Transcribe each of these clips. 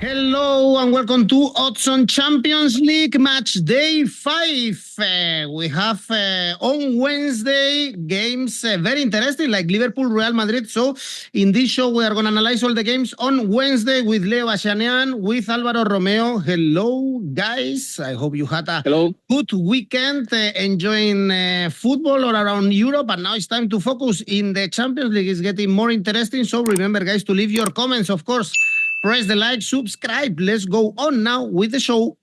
Hello and welcome to Odds on Champions League match day 5. We have on Wednesday games very interesting like Liverpool, Real Madrid. So in this show we are going to analyze all the games on Wednesday with 𝐬𝐭𝐚𝐲, with Alvaro Romeo. Hello guys, I hope you had a good weekend enjoying football all around Europe, and now it's time to focus in the Champions League. It's getting more interesting, so remember guys to leave your comments, of course. Press the like, subscribe. Let's go on now with the show.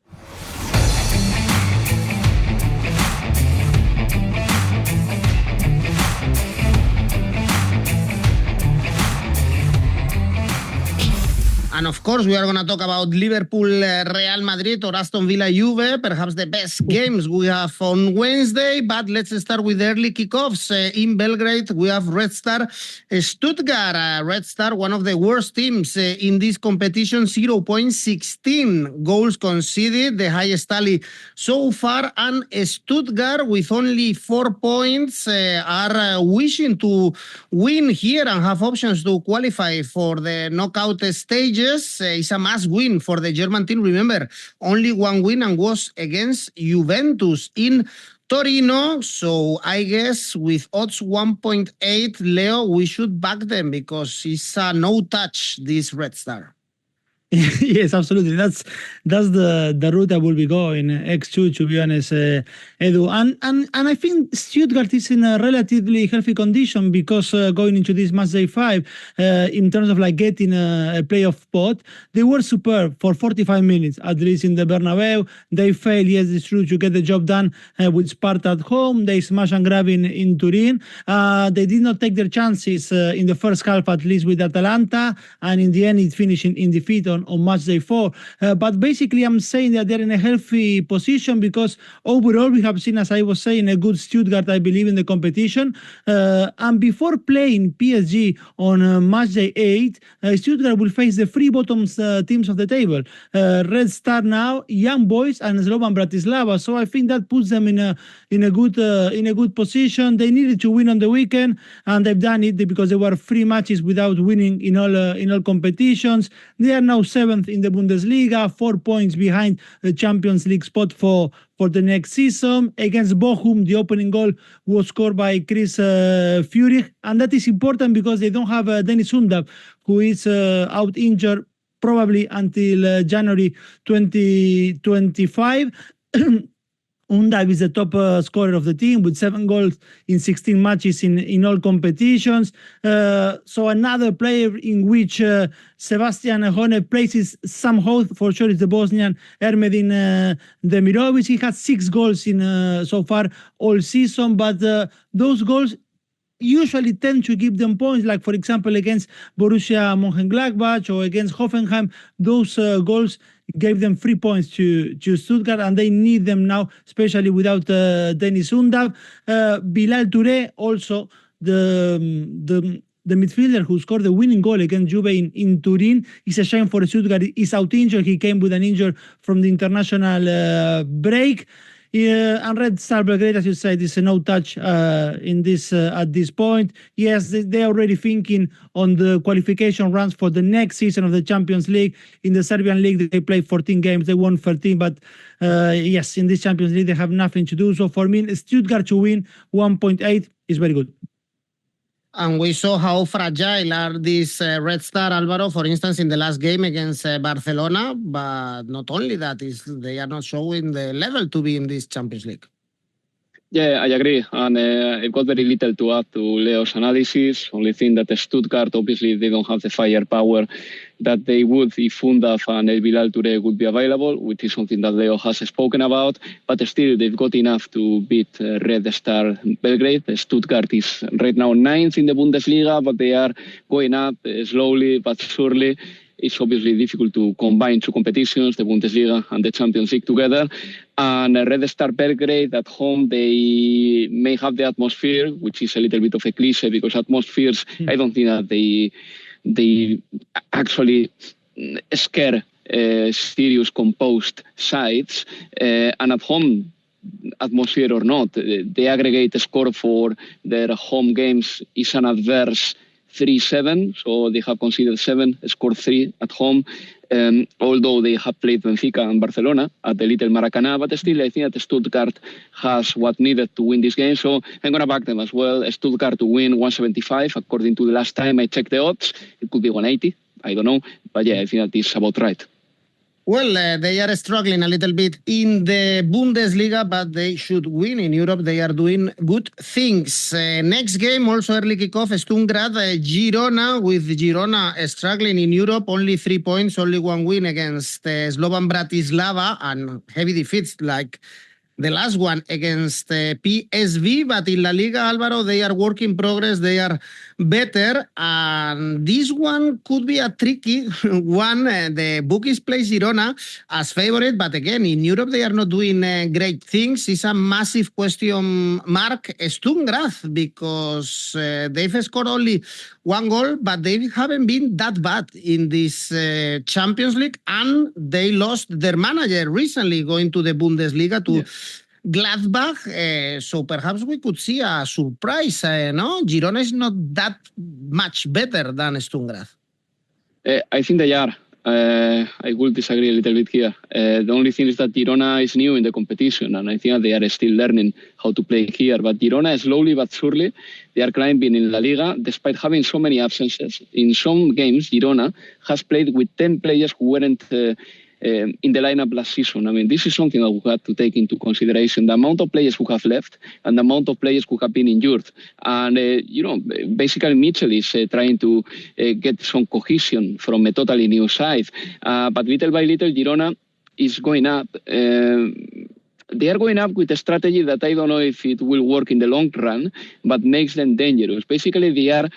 And of course, we are going to talk about Liverpool, Real Madrid, or Aston Villa, Juve, perhaps the best games we have on Wednesday. But let's start with early kickoffs. In Belgrade, we have Red Star Stuttgart. Red Star, one of the worst teams in this competition, 0.16 goals conceded, the highest tally so far. And Stuttgart, with only 4 points, are wishing to win here and have options to qualify for the knockout stages. It's a must win for the German team. Remember, only one win and was against Juventus in Torino. So I guess with odds 1.8, Leo, we should back them because it's a no-touch, this Red Star. Yes, absolutely. That's the route I will be going, 𝐿𝐭𝐴, to be honest, Edu. And I think Stuttgart is in a relatively healthy condition because going into this match day 5, in terms of like getting a playoff spot, they were superb for 45 minutes, at least in the Bernabeu. They failed, yes, it's true, to get the job done with Sparta at home. They smash and grab in Turin. They did not take their chances in the first half, at least with Atalanta, and in the end it finished in defeat on match day 4. But basically I'm saying that they're in a healthy position because overall we have seen, as I was saying, a good Stuttgart, I believe, in the competition. And before playing PSG on match day 8, Stuttgart will face the three bottom teams of the table. Red Star now, Young Boys, and Slovan Bratislava. So I think that puts them in a good position. They needed to win on the weekend, and they've done it because there were 3 matches without winning in all competitions. They are now 7th in the Bundesliga, 4 points behind the Champions League spot for the next season. Against Bochum, the opening goal was scored by 𝐿𝐴, and that is important because they don't have Dennis Undav, who is out injured probably until January 2025. Undav is the top scorer of the team with 7 goals in 16 matches in all competitions. So another player in which Sebastian Honev places some hope for sure is the Bosnian Ermedin Demirovic. He has 6 goals in so far all season, but those goals usually tend to give them points, like for example against Borussia Mönchengladbach or against Hoffenheim. Those goals gave them 3 points to Stuttgart, and they need them now, especially without Dennis Undav. Bilal Touré, also the midfielder who scored the winning goal against Juve in Turin. It's a shame for Stuttgart. He's out injured. He came with an injury from the international break. And Red Star Belgrade, as you said, is a no-touch in this at this point. Yes, they're already thinking on the qualification runs for the next season of the Champions League. In the Serbian League, they played 14 games. They won 13, but yes, in this Champions League, they have nothing to do. So for me, Stuttgart to win 1.8 is very good. And we saw how fragile are these Red Star, Alvaro, for instance, in the last game against Barcelona. But not only that, they are not showing the level to be in this Champions League. Yeah, I agree. And I've got very little to add to Leo's analysis. Only thing that Stuttgart, obviously, they don't have the firepower that they would if Undav and Bilal Touré would be available, which is something that Leo has spoken about. But still, they've got enough to beat Red Star Belgrade. Stuttgart is right now 9th in the Bundesliga, but they are going up slowly but surely. It's obviously difficult to combine 2 competitions, the Bundesliga and the Champions League together. And Red Star Belgrade at home, they may have the atmosphere, which is a little bit of a cliche because atmospheres, I don't think that they actually scare serious composed sides. And at home, atmosphere or not, the aggregate score for their home games is an adverse 3-7, so they have conceded 7, scored 3 at home. although they have played Benfica and Barcelona at the Little Maracanã, but still I think that Stuttgart has what needed to win this game, so I'm going to back them as well. Stuttgart to win 175, according to the last time I checked the odds. It could be 180, I don't know, but yeah, I think that is about right. Well, they are struggling a little bit in the Bundesliga, but they should win. In Europe, they are doing good things. Next game, also early kickoff, Sturm Graz, Girona, with Girona struggling in Europe, only 3 points, only one win against Slovan Bratislava, and heavy defeats like the last one against PSV, but in La Liga, Alvaro, they are work in progress, they are better, and this one could be a tricky one. The bookies place Girona as favorite, but again, in Europe, they are not doing great things. It's a massive question mark. Sturm Graz, because they've scored only one goal, but they haven't been that bad in this Champions League, and they lost their manager recently going to the Bundesliga to Gladbach, so perhaps we could see a surprise. No, Girona is not that much better than Sturm Graz. I think they are. I will disagree a little bit here. The only thing is that Girona is new in the competition, and I think they are still learning how to play here. But Girona, slowly but surely, they are climbing in La Liga, despite having so many absences. In some games, Girona has played with 10 players who weren't in the lineup last season. I mean, this is something that we have to take into consideration. The amount of players who have left and the amount of players who have been injured. And, basically Mitchell is trying to get some cohesion from a totally new side. But little by little, Girona is going up. They are going up with a strategy that I don't know if it will work in the long run, but makes them dangerous. Basically, they are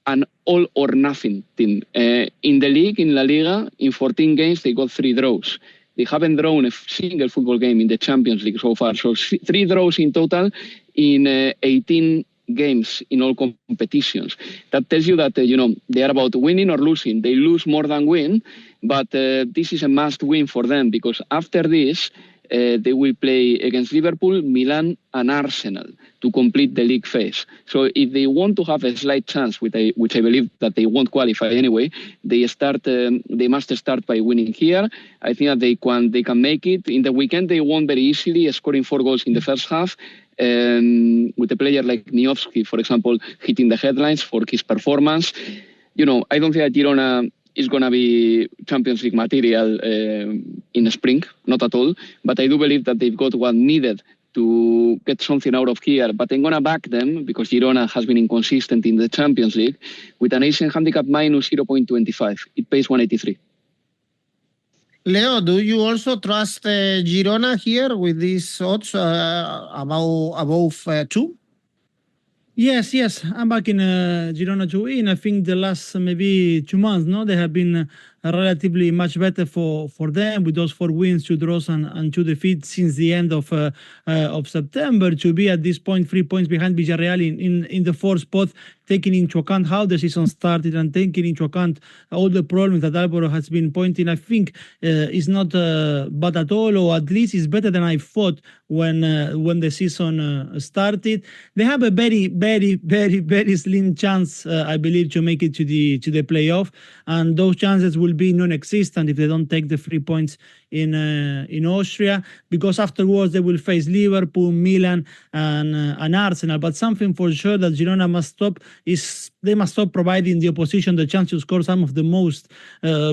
an all or nothing team. In the league, in La Liga, in 14 games, they got 3 draws. They haven't drawn a single football game in the Champions League so far. So 3 draws in total in 18 games in all competitions. That tells you that, they are about winning or losing. They lose more than win, but this is a must win for them, because after this, they will play against Liverpool, Milan and Arsenal to complete the league phase. So if they want to have a slight chance, which I believe that they won't qualify anyway, they must start by winning here. I think that they can make it. In the weekend, they won very easily, scoring 4 goals in the first half, with a player like 𝐬𝐿𝐵, for example, hitting the headlines for his performance. I don't think that Girona is going to be Champions League material in the spring, not at all. But I do believe that they've got what needed to get something out of here. But I'm going to back them, because Girona has been inconsistent in the Champions League, with an Asian handicap minus 0.25. It pays 183. Leo, do you also trust Girona here with these odds above 2? Yes, I'm back in Girona to win. I think the last maybe 2 months, they have been relatively much better for them, with those 4 wins, 2 draws and 2 defeats since the end of September. To be at this point 3 points behind Villarreal in the 4th spot, taking into account how the season started and taking into account all the problems that Alvaro has been pointing, I think is not bad at all, or at least is better than I thought when the season started. They have a very, very, very, very slim chance, I believe, to make it to the playoff, and those chances will be non-existent if they don't take the 3 points in Austria, because afterwards they will face Liverpool, Milan and Arsenal. But something for sure that Girona must stop is they must stop providing the opposition the chance to score some of the most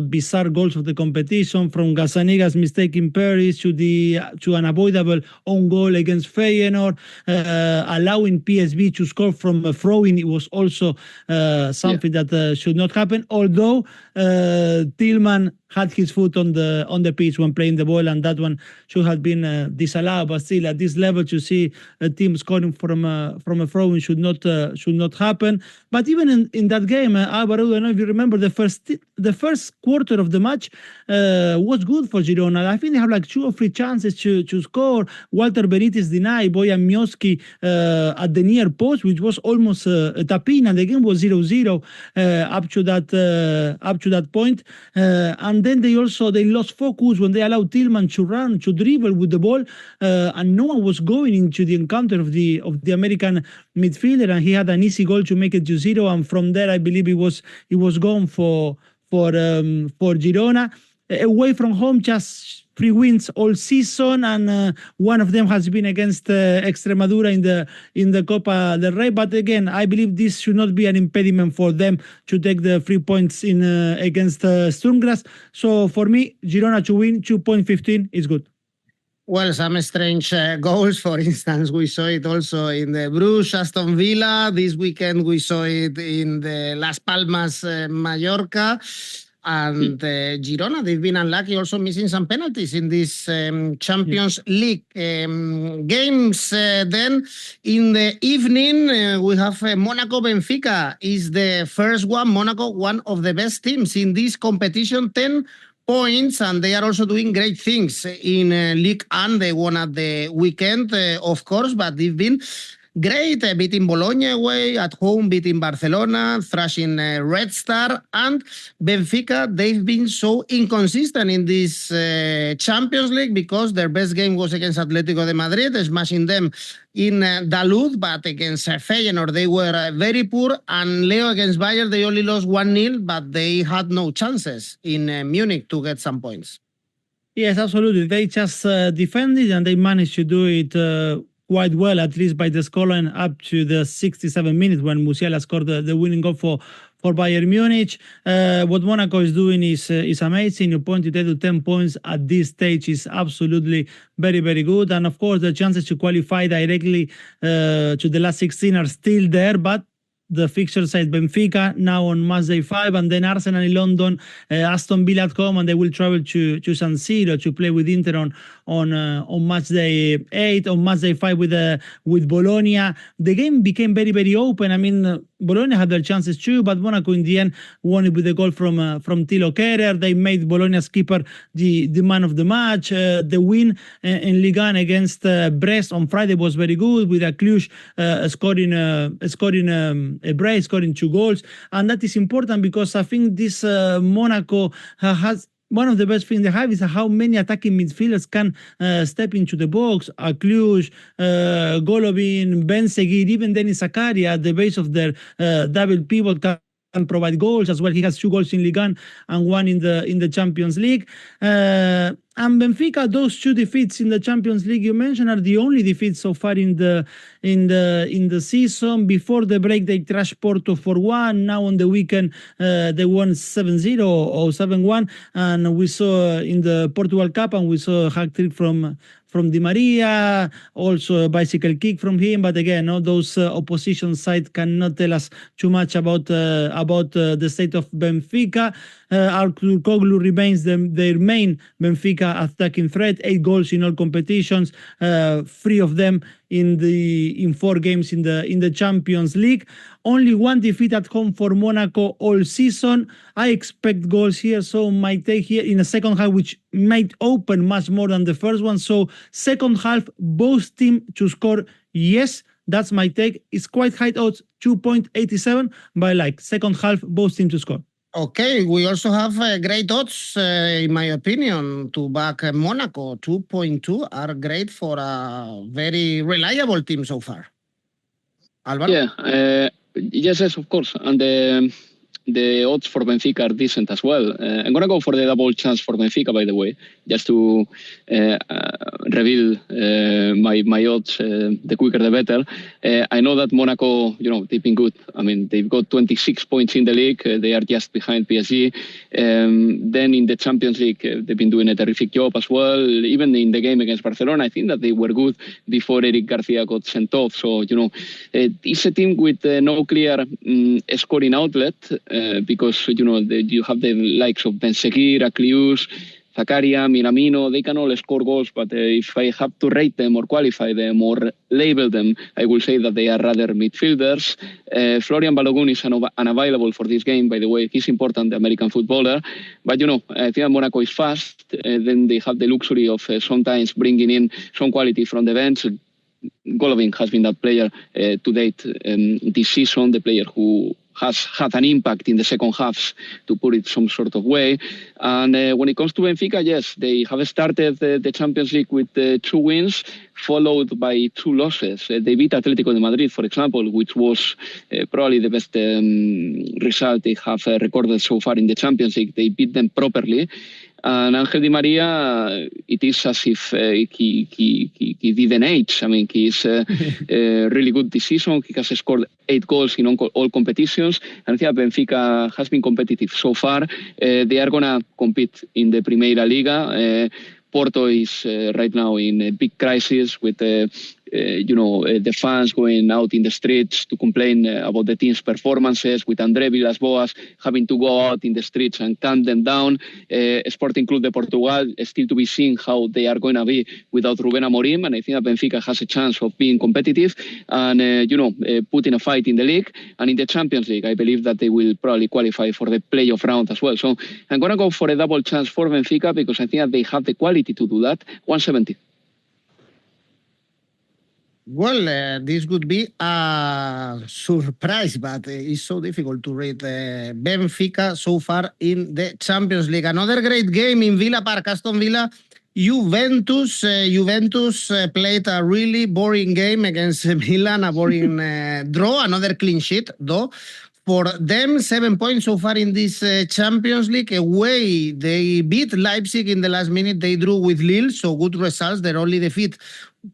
bizarre goals of the competition, from Gazzaniga's mistake in Paris to an avoidable own goal against Feyenoord, allowing PSV to score from a throw-in. It was also something that should not happen, although Tillman had his foot on the pitch when playing the ball, and that one should have been disallowed. But still, at this level, to see a team scoring from a throw-in should not happen. But even in that game, Alvaro, I don't know if you remember, the first quarter of the match was good for Girona. I think they have like 2 or 3 chances to score. Walter Benitez denied Bojan Miovski at the near post, which was almost a tap-in, and the game was 0-0 up to that point. And then they lost focus when they allowed Tillman to run, to dribble with the ball, and no one was going into the encounter of the American midfielder, and he had an easy goal to make it to 0. And from there, I believe it was gone for Girona. away from home, just 3 wins all season, and one of them has been against 𝐿𝐸𝐴 in the Copa del Rey. But again, I believe this should not be an impediment for them to take the 3 points in against Sturm Graz. So for me, Girona to win 2.15 is good. Well, some strange goals. For instance, we saw it also in the Brugge, Aston Villa. This weekend, we saw it in the Las Palmas, Mallorca. And Girona, they've been unlucky, also missing some penalties in this Champions League games. Then in the evening, we have Monaco Benfica is the first one. Monaco, one of the best teams in this competition, 10 points, and they are also doing great things in Ligue 1. They won at the weekend, of course, but they've been great, beating Bologna away, at home beating Barcelona, thrashing Red Star, and Benfica, they've been so inconsistent in this Champions League because their best game was against Atlético de Madrid, smashing them in Daluz, but against Feyenoord, they were very poor, and Leo against Bayern, they only lost 1-0, but they had no chances in Munich to get some points. Yes, absolutely. They just defended, and they managed to do it quite well, at least by the scoreline up to the 67 minutes when Musiala scored the winning goal for Bayern Munich. What Monaco is doing is amazing. You pointed to 10 points at this stage is absolutely very, very good. And of course, the chances to qualify directly to the last 16 are still there, but the fixture side Benfica now on Matchday 5, and then Arsenal in London, Aston Villa at home, and they will travel to San Siro to play with Inter on Matchday 8, on Matchday 5 with Bologna. The game became very, very open. I mean, Bologna had their chances too, but Monaco in the end won it with a goal from 𝐿𝐸𝐴. They made Bologna's keeper the man of the match. The win in Ligue 1 against Brest on Friday was very good, with 𝐿𝐸𝐴 scoring a brace, scoring 2 goals. And that is important because I think this Monaco has one of the best things they have is how many attacking midfielders can step into the box. 𝐿𝐸𝐴, Golovin, Ben Seguir, even Denis Zakaria at the base of their double pivot can provide goals as well. He has 2 goals in Ligue 1 and 1 in the Champions League. And Benfica, those 2 defeats in the Champions League you mentioned are the only defeats so far in the season. Before the break, they trashed Porto 4-1. Now on the weekend, they won 7-0 or 7-1. And we saw in the Portugal Cup, and we saw a hat trick from Di Maria, also a bicycle kick from him. But again, those opposition side cannot tell us too much about the state of Benfica. 𝐿𝐸𝐴 remains their main Benfica attacking threat, 8 goals in all competitions, 3 of them in 4 games in the Champions League. Only 1 defeat at home for Monaco all season. I expect goals here, so my take here in the second half, which might open much more than the first one. So second half, both teams to score, yes. That's my take. It's quite high odds, 2.87, but like second half, both teams to score. Okay, we also have great odds, in my opinion, to back Monaco. 2.2 are great for a very reliable team so far. Alvaro? Yeah, yes, of course. And the odds for Benfica are decent as well. I'm going to go for the double chance for Benfica, by the way, just to reveal my odds, the quicker the better. I know that Monaco, they've been good. I mean, they've got 26 points in the league. They are just behind PSG. Then in the Champions League, they've been doing a terrific job as well. Even in the game against Barcelona, I think that they were good before Eric Garcia got sent off. So, it's a team with no clear scoring outlet. Because you have the likes of Ben Seguir, 𝐿𝐸𝐴, Zakaria, Minamino. They can all score goals, but if I have to rate them or qualify them or label them, I will say that they are rather midfielders. Florian Balogun is unavailable for this game, by the way. He's important, the American footballer. But, I think Monaco is fast. Then they have the luxury of sometimes bringing in some quality from the bench. Golovin has been that player to date this season, the player who has had an impact in the second halves, to put it some sort of way. And when it comes to Benfica, yes, they have started the Champions League with 2 wins, followed by 2 losses. They beat Atlético de Madrid, for example, which was probably the best result they have recorded so far in the Champions League. They beat them properly. And Ángel Di Maria, it is as if he didn't age. I mean, he's really good this season. He has scored 8 goals in all competitions. And yeah, Benfica has been competitive so far. They are going to compete in the Primeira Liga. Porto is right now in a big crisis with the fans going out in the streets to complain about the team's performances, with André Villas-Boas having to go out in the streets and calm them down. Sporting Club de Portugal is still to be seen how they are going to be without Rubén Amorim, and I think that Benfica has a chance of being competitive and putting a fight in the league. And in the Champions League, I believe that they will probably qualify for the playoff round as well. So I'm going to go for a double chance for Benfica because I think that they have the quality to do that. 170. Well, this would be a surprise, but it's so difficult to read Benfica so far in the Champions League. Another great game in Villa Park, Aston Villa, Juventus. Juventus played a really boring game against Milan, a boring draw, another clean sheet, though. For them, 7 points so far in this Champions League. Away, they beat Leipzig in the last minute. They drew with Lille, so good results. Their only defeat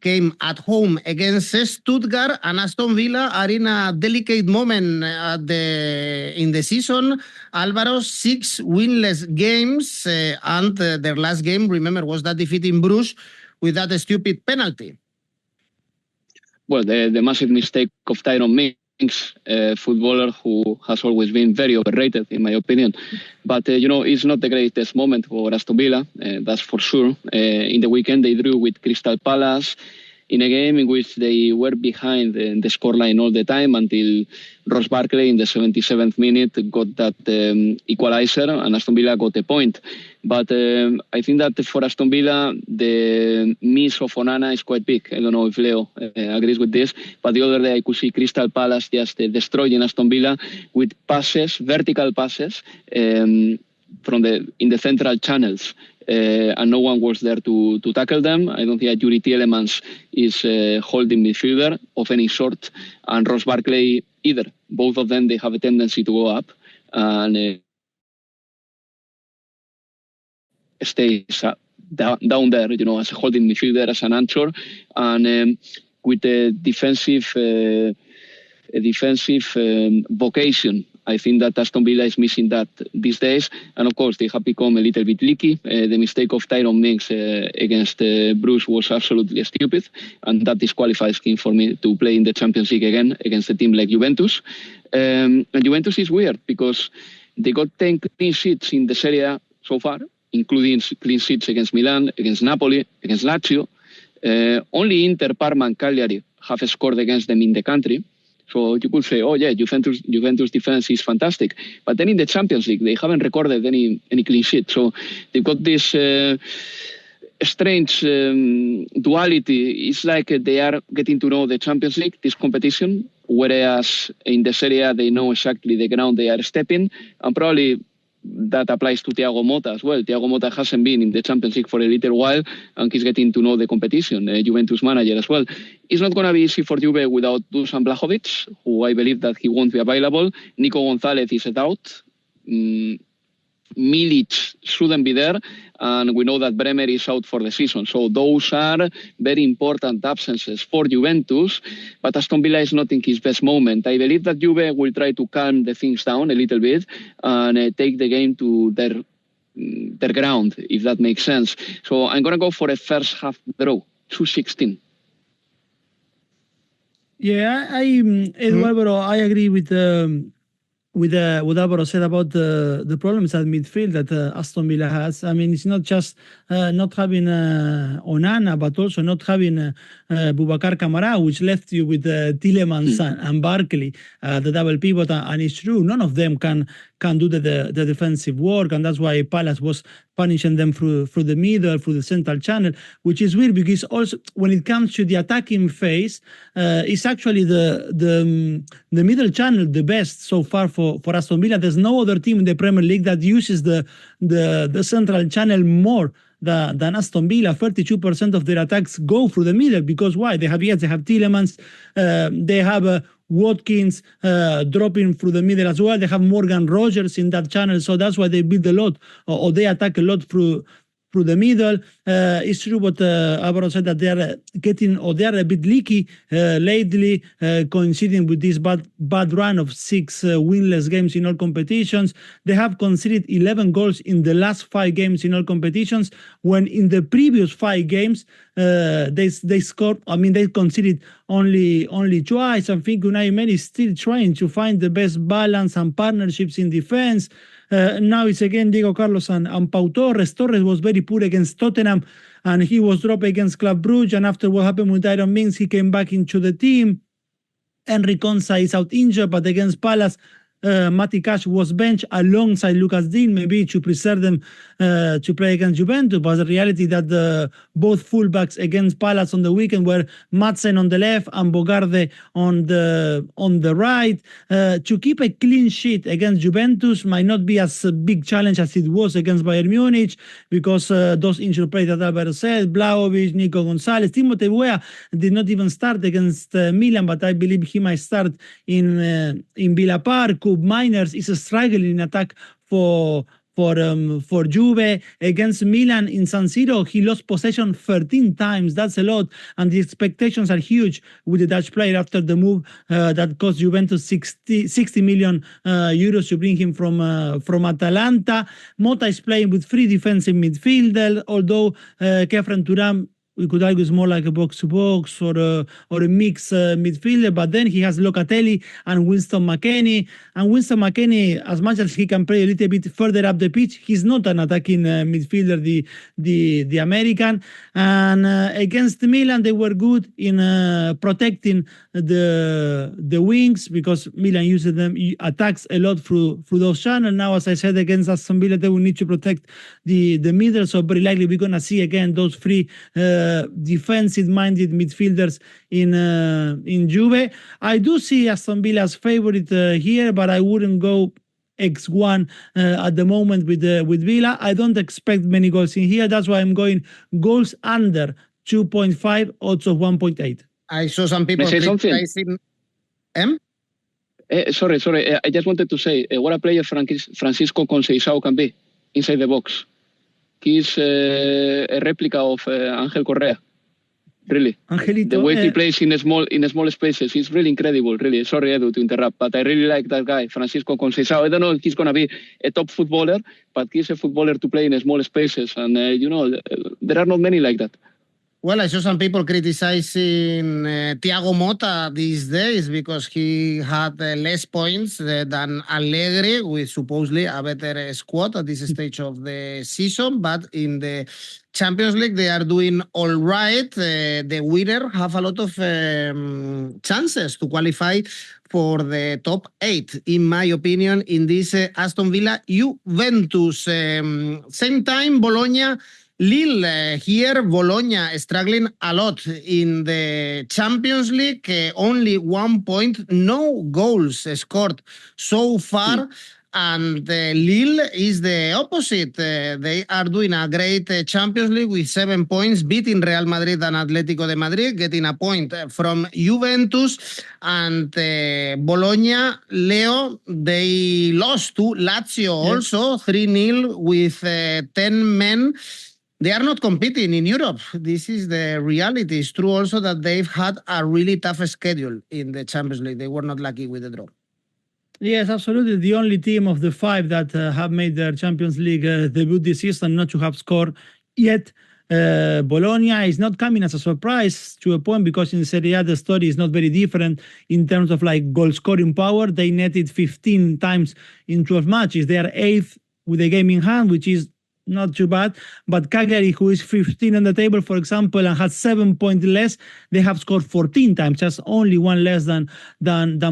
came at home against Stuttgart, and Aston Villa are in a delicate moment in the season. Alvaro, 6 winless games, and their last game, remember, was that defeat in Bruges with that stupid penalty. Well, the massive mistake of Tyrone Mings, footballer who has always been very overrated, in my opinion. But, it's not the greatest moment for Aston Villa, that's for sure. In the weekend, they drew with Crystal Palace in a game in which they were behind the scoreline all the time until Ross Barkley in the 77th minute got that equalizer and Aston Villa got a point. But I think that for Aston Villa, the miss of Onana is quite big. I don't know if Leo agrees with this, but the other day I could see Crystal Palace just destroying Aston Villa with passes, vertical passes, in the central channels. And no one was there to tackle them. I don't think that Yuri Tielemans is holding midfielder of any sort, and Ross Barkley either. Both of them, they have a tendency to go up and stays down there, as a holding midfielder, as an anchor, and with a defensive vocation. I think that Aston Villa is missing that these days. And of course, they have become a little bit leaky. The mistake of Tyrone Mings against Bruges was absolutely stupid. And that disqualifies him for me to play in the Champions League again against a team like Juventus. And Juventus is weird because they got 10 clean sheets in the Serie A so far, including clean sheets against Milan, against Napoli, against Lazio. Only Inter, Parma and Cagliari have scored against them in the country. So you could say, oh yeah, Juventus defense is fantastic. But then in the Champions League, they haven't recorded any clean sheet. So they've got this strange duality. It's like they are getting to know the Champions League, this competition, whereas in the Serie A, they know exactly the ground they are stepping. And probably that applies to Thiago Motta as well. Thiago Motta hasn't been in the Champions League for a little while, and he's getting to know the competition, Juventus manager as well. It's not going to be easy for Juve without Dusan Vlahovic, who I believe that he won't be available. Nico Gonzalez is a doubt. Milic shouldn't be there, and we know that Bremer is out for the season. So those are very important absences for Juventus, but Aston Villa is not in his best moment. I believe that Juve will try to calm the things down a little bit and take the game to their ground, if that makes sense. So I'm going to go for a first half draw, 2-16. Yeah, Eduardo, I agree with what Alvaro said about the problems at midfield that Aston Villa has. I mean, it's not just not having Onana, but also not having Boubacar Kamara, which left you with Tielemans and Barkley, the double pivot. And it's true, none of them can do the defensive work, and that's why Palace was punishing them through the middle, through the central channel, which is weird because also when it comes to the attacking phase, it's actually the middle channel the best so far for Aston Villa. There's no other team in the Premier League that uses the central channel more than Aston Villa. 32% of their attacks go through the middle because why? They have Tielemans, they have Watkins dropping through the middle as well. They have Morgan Rogers in that channel, so that's why they build a lot, or they attack a lot through the middle. It's true what Alvaro said, that they are they are a bit leaky lately, coinciding with this bad run of 6 winless games in all competitions. They have conceded 11 goals in the last 5 games in all competitions, when in the previous 5 games they scored. I mean, they conceded only twice. I think Unai Emery is still trying to find the best balance and partnerships in defense. Now it's again Diego Carlos and Pau Torres. Torres was very poor against Tottenham, and he was dropped against Club Brugge. And after what happened with Iron Mings, he came back into the team. Henry Konsa is out injured, but against Palace, Matty Cash was benched alongside Lucas Dean, maybe to preserve them to play against Juventus. But the reality that both fullbacks against Palace on the weekend were Madsen on the left and Bogarde on the right. To keep a clean sheet against Juventus might not be as a big challenge as it was against Bayern Munich, because those injured players that Alvaro said, Vlahovic, Nico Gonzalez, Timothée Weah did not even start against Milan, but I believe he might start in Villa Park. Miners is struggling in attack for Juve. Against Milan in San Siro, he lost possession 13 times. That's a lot, and the expectations are huge with the Dutch player after the move that cost Juventus 60 million euros to bring him from Atalanta. Mota is playing with 3 defensive midfielders, although Kefren Turam, we could argue, is more like a box-to-box or a mixed midfielder. But then he has Locatelli and Winston McKennie. And Winston McKennie, as much as he can play a little bit further up the pitch, he's not an attacking midfielder, the American. And against Milan, they were good in protecting the wings, because Milan uses them, attacks a lot through those channels. Now, as I said, against Aston Villa, they will need to protect the middle. So very likely we're going to see again those 3 defensive-minded midfielders in Juve. I do see Aston Villa as favorite here, but I wouldn't go X1 at the moment with Villa. I don't expect many goals in here. That's why I'm going goals under 2.5, odds of 1.8. I saw some people criticizing. Sorry. I just wanted to say what a player Francisco 𝐬𝐭𝐿 can be inside the box. He's a replica of Ángel Correa, really. Angelito, the way he plays in small spaces, he's really incredible, really. Sorry, Edu, to interrupt, but I really like that guy, Francisco 𝐬𝐭𝐿. I don't know if he's going to be a top footballer, but he's a footballer to play in small spaces, and there are not many like that. Well, I saw some people criticizing Thiago Motta these days because he had less points than Allegri, with supposedly a better squad at this stage of the season. But in the Champions League, they are doing all right. The winner have a lot of chances to qualify for the top 8, in my opinion, in this Aston Villa Juventus. Same time, Bologna Lille. Here, Bologna struggling a lot in the Champions League. Only 1 point, no goals scored so far. And Lille is the opposite. They are doing a great Champions League with 7 points, beating Real Madrid and Atlético de Madrid, getting a point from Juventus. And Bologna, Leo, they lost to Lazio also, 3-0 with 10 men. They are not competing in Europe. This is the reality. It's true also that they've had a really tough schedule in the Champions League. They were not lucky with the draw. Yes, absolutely. The only team of the 5 that have made their Champions League debut this season not to have scored yet. Bologna is not coming as a surprise to a point, because in Serie A the story is not very different in terms of like goal scoring power. They netted 15 times in 12 matches. They are 8th with a game in hand, which is not too bad. But Cagliari, who is 15 on the table, for example, and has 7 points less, they have scored 14 times, just only 1 less than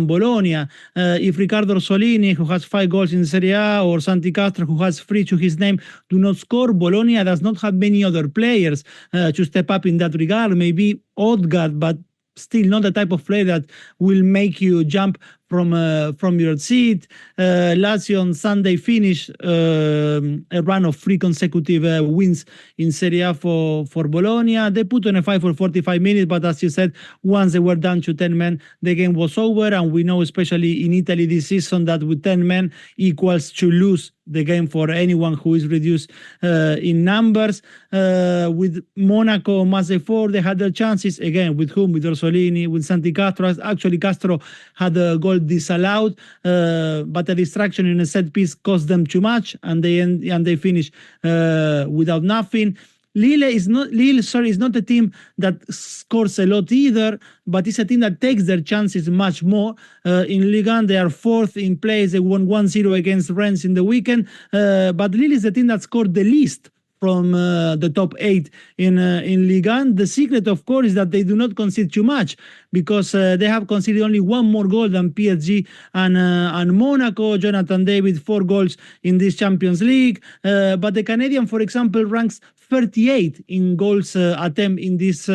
Bologna. If Riccardo Orsolini, who has 5 goals in Serie A, or Santi Castro, who has 3 to his name, do not score, Bologna does not have many other players to step up in that regard. Maybe Odegaard, but still not the type of player that will make you jump from your seat. Lazio on Sunday finished a run of 3 consecutive wins in Serie A for Bologna. They put on a fight for 45 minutes, but as you said, once they were down to 10 men, the game was over. And we know, especially in Italy this season, that with 10 men equals to lose the game for anyone who is reduced in numbers. With Monaco on match day 4, they had their chances again. With whom? With Orsolini, with Santi Castro. Actually, Castro had a goal disallowed, but a distraction in a set piece cost them too much, and they finish without nothing. Lille is not a team that scores a lot either, but it's a team that takes their chances much more. In Ligue 1, they are 4th in place. They won 1-0 against Rennes in the weekend. But Lille is the team that scored the least from the top 8 in Ligue 1. The secret, of course, is that they do not concede too much, because they have conceded only 1 more goal than PSG and Monaco. Jonathan David, 4 goals in this Champions League. But the Canadian, for example, ranks 38 in goals attempt in this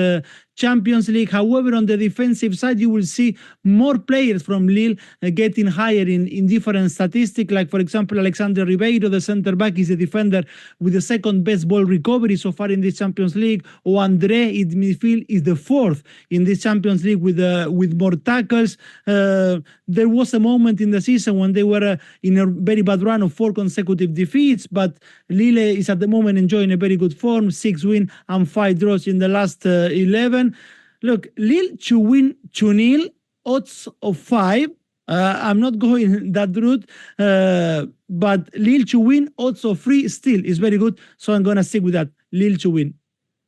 Champions League. However, on the defensive side, you will see more players from Lille getting higher in different statistics. Like, for example, Alexander Ribeiro, the center back, is a defender with the 2nd best ball recovery so far in this Champions League. Or André in midfield is the 4th in this Champions League with more tackles. There was a moment in the season when they were in a very bad run of 4 consecutive defeats, but Lille is at the moment enjoying a very good form, 6 wins and 5 draws in the last 11. Look, Lille to win 2-0, odds of 5. I'm not going that route, but Lille to win, odds of 3 still is very good, so I'm going to stick with that. Lille to win.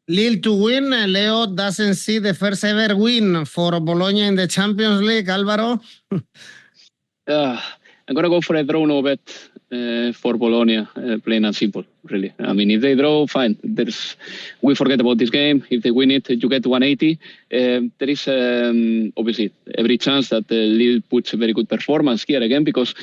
Lille to win. Leo doesn't see the first ever win for Bologna in the Champions League. Alvaro? I'm going to go for a draw no bet for Bologna, plain and simple, really. I mean, if they draw, fine. We forget about this game. If they win it, you get 180. There is obviously every chance that Lille puts a very good performance here again, because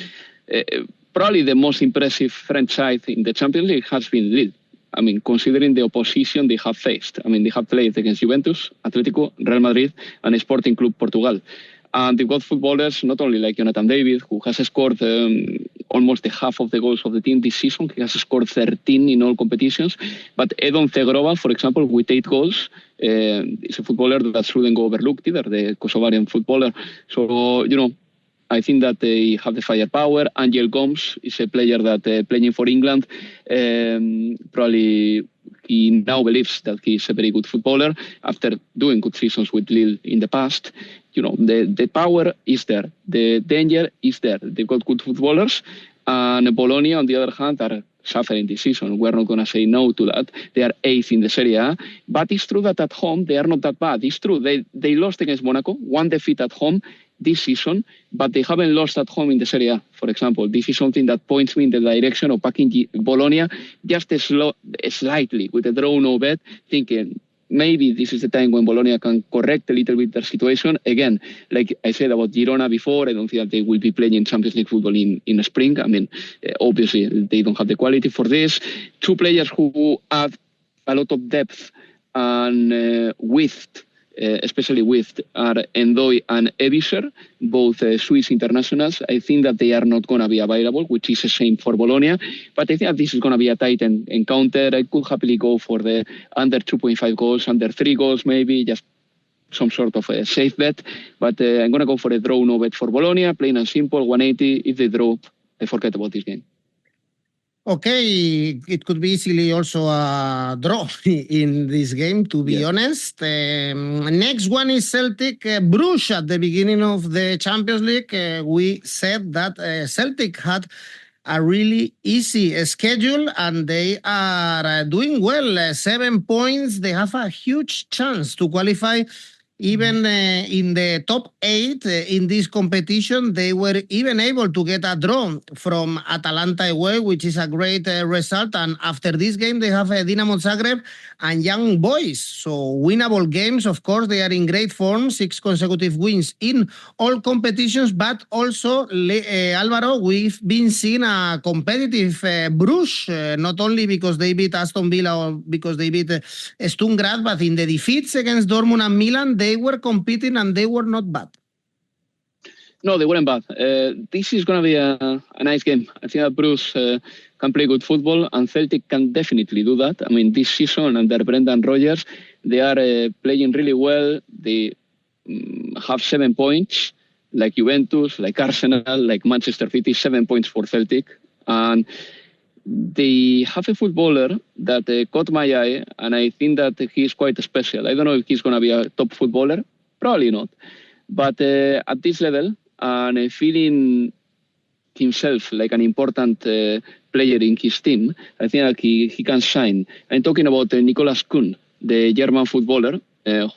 probably the most impressive French side in the Champions League has been Lille. I mean, considering the opposition they have faced. I mean, they have played against Juventus, Atletico, Real Madrid, and Sporting Club Portugal. And they've got footballers, not only like Jonathan David, who has scored almost the half of the goals of the team this season. He has scored 13 in all competitions. But Edon Zegrova, for example, with 8 goals, is a footballer that shouldn't go overlooked either, the Kosovarian footballer. So, I think that they have the firepower. Angel Gomes is a player that playing for England, probably he now believes that he's a very good footballer after doing good seasons with Lille in the past. The power is there. The danger is there. They've got good footballers. And Bologna, on the other hand, are suffering this season. We're not going to say no to that. They are 8th in the Serie A. But it's true that at home, they are not that bad. It's true. They lost against Monaco, 1 defeat at home this season, but they haven't lost at home in the Serie A, for example. This is something that points me in the direction of backing Bologna just slightly with a draw no bet, thinking maybe this is the time when Bologna can correct a little bit their situation. Again, like I said about Girona before, I don't think that they will be playing Champions League football in spring. I mean, obviously, they don't have the quality for this. 2 players who add a lot of depth and width, especially with are Ndoye and Ebiser, both Swiss internationals. I think that they are not going to be available, which is a shame for Bologna. But I think that this is going to be a tight encounter. I could happily go for the under 2.5 goals, under 3 goals maybe, just some sort of a safe bet. But I'm going to go for a draw no bet for Bologna, plain and simple, 180. If they draw, I forget about this game. Okay, it could be easily also a draw in this game, to be honest. Next one is Celtic Brugge. At the beginning of the Champions League, we said that Celtic had a really easy schedule and they are doing well. 7 points. They have a huge chance to qualify even in the top 8 in this competition. They were even able to get a draw from Atalanta away, which is a great result. And after this game, they have Dinamo Zagreb and Young Boys. So winnable games, of course. They are in great form, 6 consecutive wins in all competitions. But also, Alvaro, we've been seeing a competitive Bruges, not only because they beat Aston Villa or because they beat Sturm Graz, but in the defeats against Dortmund and Milan, they were competing and they were not bad. No, they weren't bad. This is going to be a nice game. I think that Bruce can play good football, and Celtic can definitely do that. I mean, this season under Brendan Rodgers, they are playing really well. They have 7 points, like Juventus, like Arsenal, like Manchester City, 7 points for Celtic. And they have a footballer that 𝐿𝐿𝐴, and I think that he's quite special. I don't know if he's going to be a top footballer. Probably not. But at this level, and feeling himself like an important player in his team, I think that he can shine. I'm talking about 𝐿𝐵𝐿 𝐴, the German footballer,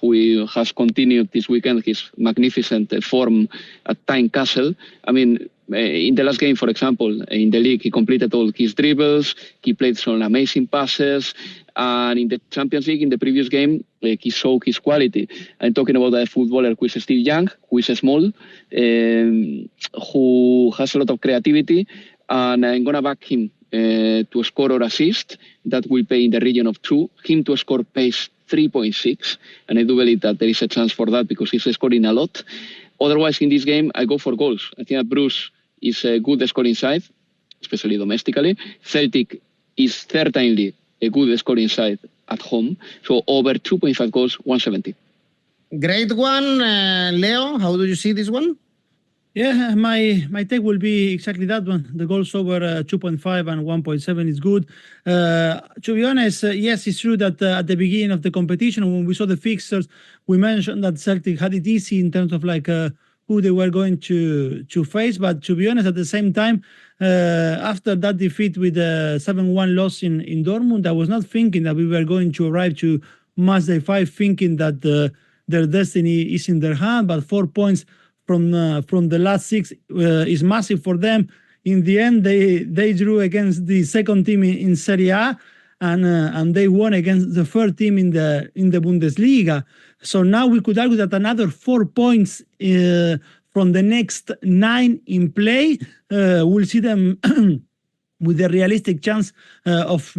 who has continued this weekend his magnificent form at Tynecastle. I mean, in the last game, for example, in the league, he completed all his dribbles, he played some amazing passes, and in the Champions League, in the previous game, he showed his quality. I'm talking about a footballer who is still young, who is small, who has a lot of creativity, and I'm going to back him to score or assist. That will pay in the region of 2. Him to score pays 3.6, and I do believe that there is a chance for that because he's scoring a lot. Otherwise, in this game, I go for goals. I think that Bruce is a good scoring side, especially domestically. Celtic is certainly a good scoring side at home. So over 2.5 goals, 170. Great one. Leo, how do you see this one? Yeah, my take will be exactly that one. The goals over 2.5 and 1.7 is good. To be honest, yes, it's true that at the beginning of the competition, when we saw the fixtures, we mentioned that Celtic had it easy in terms of like who they were going to face. But to be honest, at the same time, after that defeat with a 7-1 loss in Dortmund, I was not thinking that we were going to arrive to Matchday 5 thinking that their destiny is in their hand, but 4 points from the last 6 is massive for them. In the end, they drew against the second team in Serie A, and they won against the third team in the Bundesliga. So now we could argue that another 4 points from the next 9 in play will see them with a realistic chance of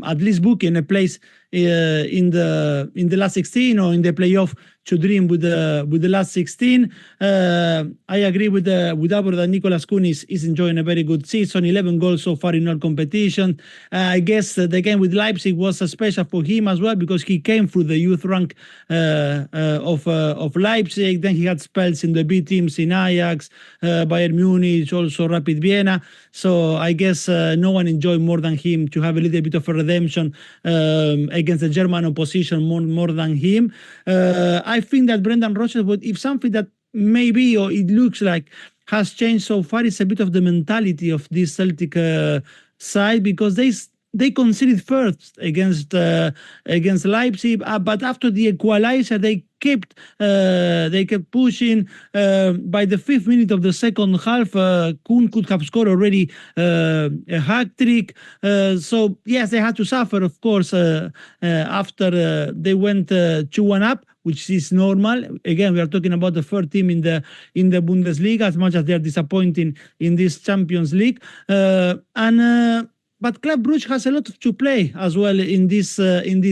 at least booking a place in the last 16 or in the playoff to dream with the last 16. I agree with Alvaro that 𝐿𝐵𝐿 𝐴 is enjoying a very good season, 11 goals so far in all competition. I guess the game with Leipzig was special for him as well because he came through the youth rank of Leipzig. Then he had spells in the B teams in Ajax, Bayern Munich, also Rapid Vienna. So I guess no one enjoyed more than him to have a little bit of a redemption against the German opposition more than him. I think that Brendan Rodgers, if something that maybe, or it looks like, has changed so far, is a bit of the mentality of this Celtic side, because they conceded first against Leipzig, but after the equalizer, they kept pushing. By the 5th minute of the second half, 𝐿𝐭𝐚 could have scored already a hat trick. So yes, they had to suffer, of course, after they went 2-1 up, which is normal. Again, we are talking about the third team in the Bundesliga, as much as they are disappointing in this Champions League. But Club Brugge has a lot to play as well in this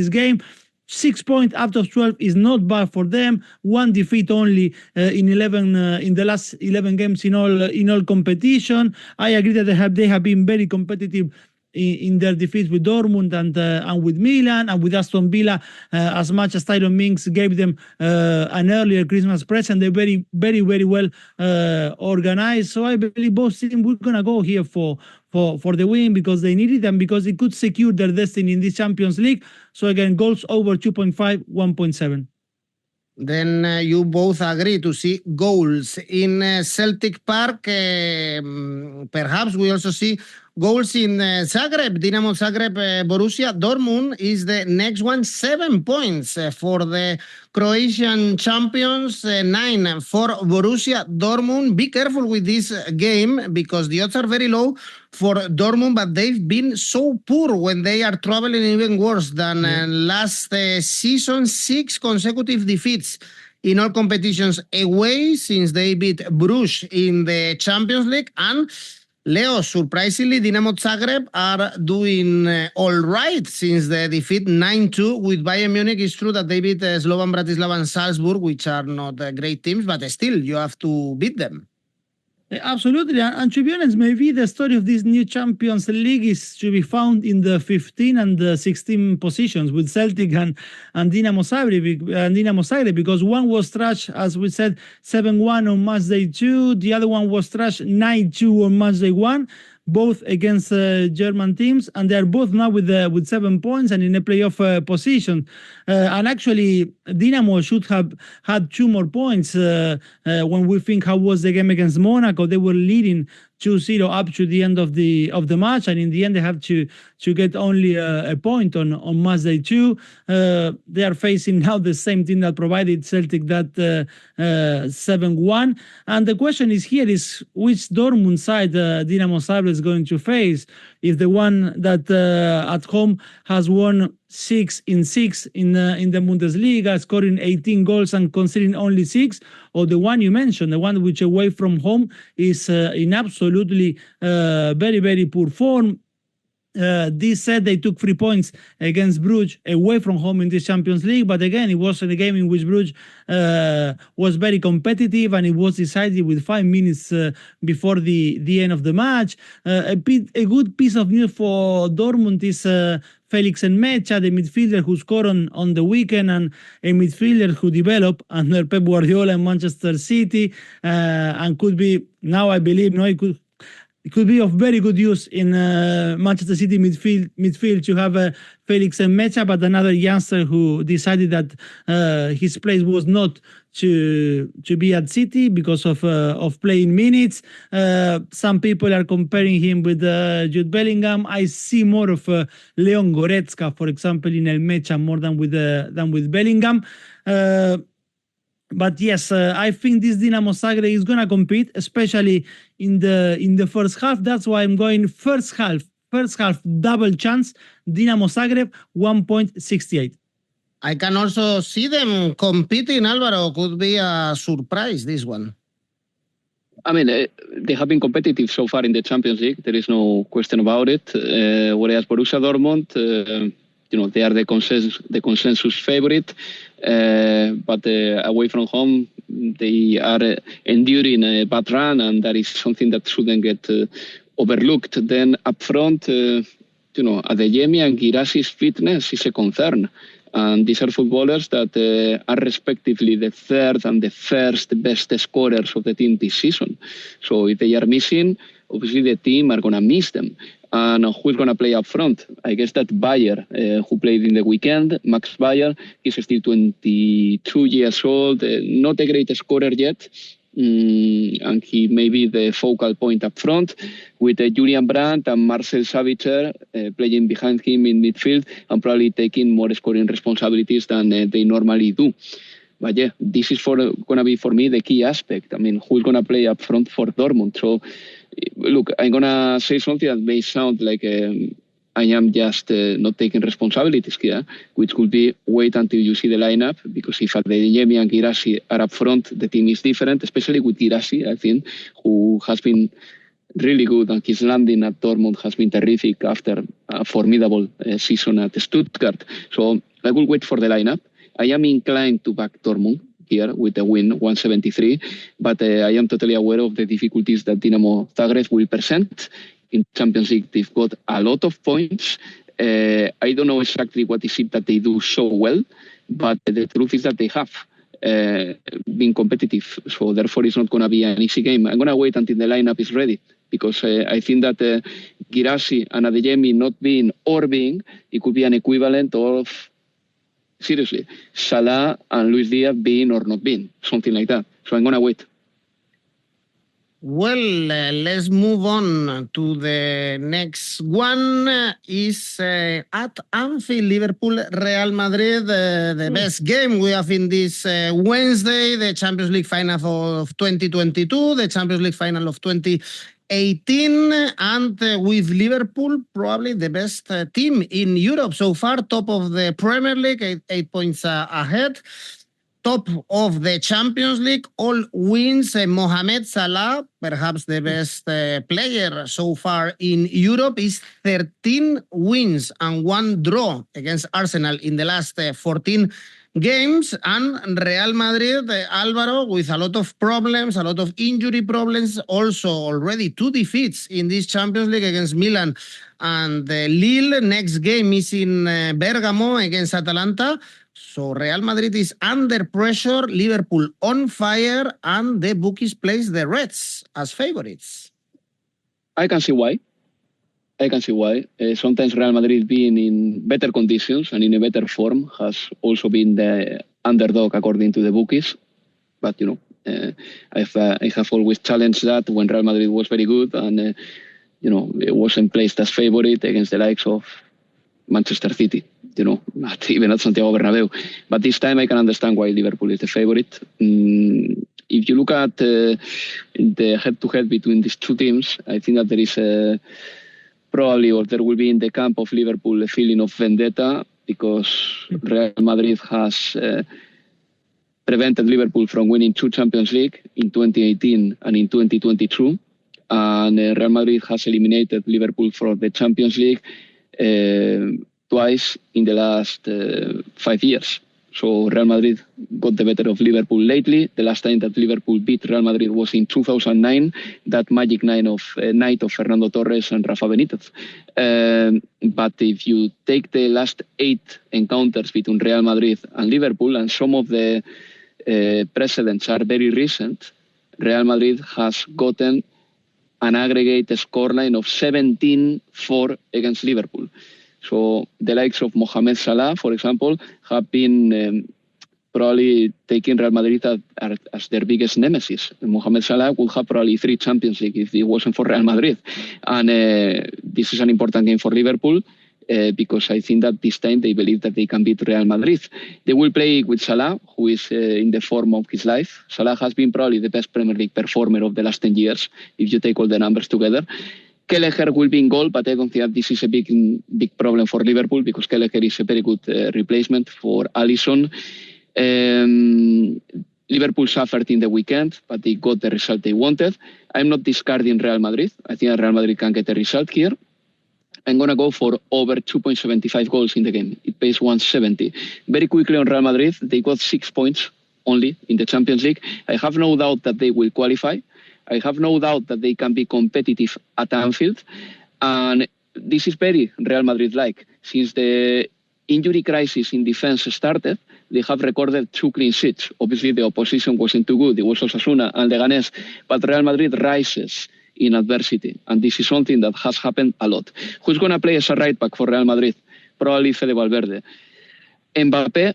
game. 6 points out of 12 is not bad for them. 1 defeat only in the last 11 games in all competition. I agree that they have been very competitive in their defeats with Dortmund and with Milan and with Aston Villa. As much as Tyrone Mings gave them an earlier Christmas present, they're very, very, very well organized. So I believe both teams were gonna go here for the win because they need it and because it could secure their destiny in this Champions League. So again, goals over 2.5, 1.7. Then you both agree to see goals in Celtic Park. Perhaps we also see goals in Zagreb, Dinamo Zagreb, Borussia Dortmund is the next one. 7 points for the Croatian champions, 9 for Borussia Dortmund. Be careful with this game because the odds are very low for Dortmund, but they've been so poor when they are traveling, even worse than last season. 6 consecutive defeats in all competitions away since they beat Brugge in the Champions League. And Leo, surprisingly, Dinamo Zagreb are doing all right since the defeat 9-2 with Bayern Munich. It's true that they beat Slovan Bratislava and Salzburg, which are not great teams, but still, you have to beat them. Absolutely, and to be honest, maybe the story of this new Champions League is to be found in the 15 and the 16 positions with Celtic and Dinamo Zagreb, because one was trashed, as we said, 7-1 on match day 2, the other one was trashed 9-2 on match day 1, both against German teams, and they are both now with 7 points and in a playoff position. And actually, Dinamo should have had 2 more points when we think how was the game against Monaco. They were leading 2-0 up to the end of the match, and in the end they have to get only a point on match day 2. They are facing now the same team that provided Celtic that 7-1, and the question is which Dortmund side Dinamo Zagreb is going to face. If the one that at home has won 6 in 6 in the Bundesliga, scoring 18 goals and conceding only 6, or the one you mentioned, the one which away from home is in absolutely very, very poor form. This said, they took 3 points against Brugge away from home in this Champions League, but again, it was a game in which Brugge was very competitive, and it was decided with 5 minutes before the end of the match. A good piece of news for Dortmund is 𝐬𝐭𝐴, the midfielder who scored on the weekend, and a midfielder who developed under Pep Guardiola in Manchester City, and could be now, I believe, it could be of very good use in Manchester City midfield to have 𝐬𝐿𝐴, but another youngster who decided that his place was not to be at City because of playing minutes. Some people are comparing him with Jude Bellingham. I see more of Leon Goretzka, for example, in 𝐿𝐴 more than with Bellingham. But yes, I think this Dinamo Zagreb is going to compete, especially in the first half. That's why I'm going first half double chance, Dinamo Zagreb 1.68. I can also see them competing, Alvaro. Could be a surprise, this one. I mean, they have been competitive so far in the Champions League. There is no question about it. Whereas Borussia Dortmund, they are the consensus favorite. But away from home, they are enduring a bad run, and that is something that shouldn't get overlooked. Then up front, 𝐬𝐭𝐴𝐬 and 𝗀𝗏𝐿𝐼's fitness is a concern. And these are footballers that are respectively the third and the first best scorers of the team this season. So if they are missing, obviously the team are going to miss them. And who's going to play up front? I guess that Bayer, who played in the weekend, Max Bayer, is still 22 years old, not a great scorer yet. And he may be the focal point up front, with Julian Brandt and Marcel Sabitzer playing behind him in midfield and probably taking more scoring responsibilities than they normally do. But yeah, this is going to be for me the key aspect. I mean, who's going to play up front for Dortmund? So, look, I'm going to say something that may sound like I am just not taking responsibilities here, which could be wait until you see the lineup, because if 𝐬𝐿𝐴 and 𝗀𝗏𝐿𝐼 are up front, the team is different, especially with 𝗀𝗏𝐿𝐼, I think, who has been really good, and his landing at Dortmund has been terrific after a formidable season at Stuttgart. So I will wait for the lineup. I am inclined to back Dortmund here with a win, 173, but I am totally aware of the difficulties that Dinamo Zagreb will present. In Champions League, they've got a lot of points. I don't know exactly what is it that they do so well, but the truth is that they have been competitive. So therefore, it's not going to be an easy game. I'm going to wait until the lineup is ready, because I think that 𝗀𝗏𝐿𝐼 and 𝐬𝐿𝐴 not being or being, it could be an equivalent of, seriously, Salah and Luis Diaz being or not being, something like that. So I'm going to wait. Well, let's move on to the next one. Is at Anfield, Liverpool, Real Madrid, the best game we have in this Wednesday, the Champions League final of 2022, the Champions League final of 2018, and with Liverpool, probably the best team in Europe so far, top of the Premier League, 8 points ahead. Top of the Champions League, all wins. Mohamed Salah, perhaps the best player so far in Europe, is 13 wins and 1 draw against Arsenal in the last 14 games, and Real Madrid, Alvaro, with a lot of problems, a lot of injury problems, also already 2 defeats in this Champions League against Milan and Lille. Next game is in Bergamo against Atalanta. So Real Madrid is under pressure, Liverpool on fire, and the bookies place the Reds as favorites. I can see why. Sometimes Real Madrid being in better conditions and in a better form has also been the underdog according to the bookies. But, I have always challenged that when Real Madrid was very good and, it wasn't placed as favorite against the likes of Manchester City, even at Santiago Bernabeu. But this time I can understand why Liverpool is the favorite. If you look at the head-to-head between these two teams, I think that there is probably, or there will be in the camp of Liverpool, a feeling of vendetta because Real Madrid has prevented Liverpool from winning 2 Champions League in 2018 and in 2022. And Real Madrid has eliminated Liverpool from the Champions League twice in the last 5 years. So Real Madrid got the better of Liverpool lately. The last time that Liverpool beat Real Madrid was in 2009, that magic night of Fernando Torres and Rafa Benítez. But if you take the last 8 encounters between Real Madrid and Liverpool, and some of the precedents are very recent, Real Madrid has gotten an aggregate scoreline of 17-4 against Liverpool. So the likes of Mohamed Salah, for example, have been probably taking Real Madrid as their biggest nemesis. Mohamed Salah would have probably 3 Champions League if it wasn't for Real Madrid. And this is an important game for Liverpool because I think that this time they believe that they can beat Real Madrid. They will play with Salah, who is in the form of his life. Salah has been probably the best Premier League performer of the last 10 years, if you take all the numbers together. 𝐬𝐭𝐿 will be in goal, but I don't think that this is a big problem for Liverpool because 𝐬𝐭𝐿 is a very good replacement for Alisson. Liverpool suffered in the weekend, but they got the result they wanted. I'm not discarding Real Madrid. I think Real Madrid can get a result here. I'm going to go for over 2.75 goals in the game. It pays 170. Very quickly on Real Madrid, they got 6 points only in the Champions League. I have no doubt that they will qualify. I have no doubt that they can be competitive at Anfield. And this is very Real Madrid-like. Since the injury crisis in defense started, they have recorded 2 clean sheets. Obviously, the opposition wasn't too good. It was Osasuna and Leganés. But Real Madrid rises in adversity. And this is something that has happened a lot. Who's going to play as a right back for Real Madrid? Probably Fede Valverde. Mbappé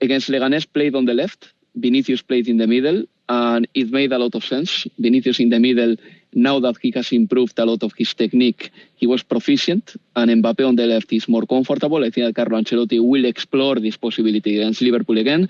against Leganés played on the left. Vinicius played in the middle. And it made a lot of sense. Vinicius in the middle, now that he has improved a lot of his technique, he was proficient. And Mbappé on the left is more comfortable. I think that Carlo Ancelotti will explore this possibility against Liverpool again.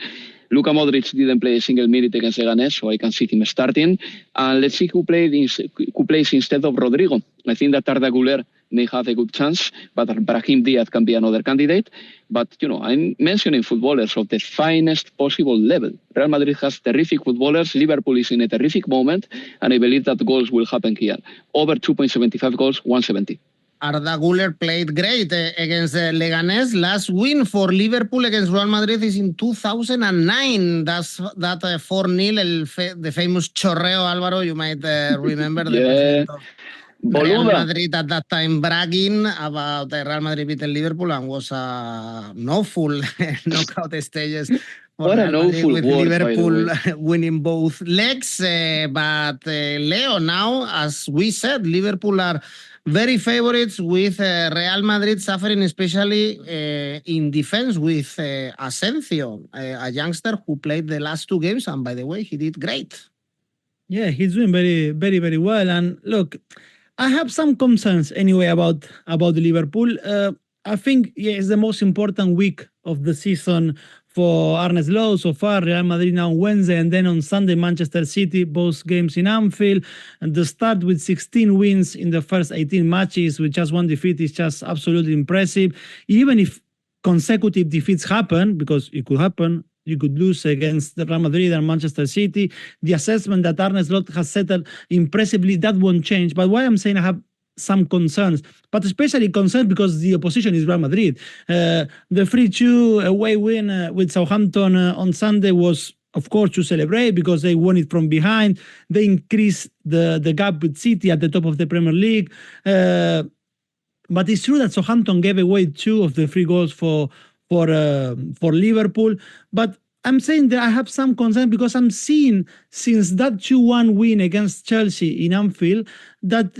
Luka Modric didn't play a single minute against Leganés, so I can see him starting. And let's see who plays instead of Rodrigo. I think that Arda Güler may have a good chance, but Brahim Diaz can be another candidate. But, I'm mentioning footballers of the finest possible level. Real Madrid has terrific footballers. Liverpool is in a terrific moment, and I believe that goals will happen here. Over 2.75 goals, 170. Arda Güler played great against Leganés. Last win for Liverpool against Real Madrid is in 2009. That's that 4-0, the famous chorreo, Alvaro. You might remember the president of Real Madrid at that time bragging about Real Madrid beating Liverpool and was no full knockout stages. What a no full with word, Liverpool winning both legs. But Leo, now, as we said, Liverpool are very favorites with Real Madrid suffering, especially in defense with Asensio, a youngster who played the last 2 games. And by the way, he did great. Yeah, he's doing very, very, very well. And look, I have some concerns anyway about Liverpool. I think it's the most important week of the season for Arne Slot so far. Real Madrid now on Wednesday, and then on Sunday, Manchester City, both games in Anfield. And the start with 16 wins in the first 18 matches with just 1 defeat is just absolutely impressive. Even if consecutive defeats happen, because it could happen, you could lose against Real Madrid and Manchester City. The assessment that Arne Slot has settled impressively, that won't change. But why I'm saying I have some concerns, but especially concerns because the opposition is Real Madrid. The 3-2 away win with Southampton on Sunday was, of course, to celebrate because they won it from behind. They increased the gap with City at the top of the Premier League. But it's true that Southampton gave away 2 of the 3 goals for Liverpool. But I'm saying that I have some concern because I'm seeing since that 2-1 win against Chelsea in Anfield that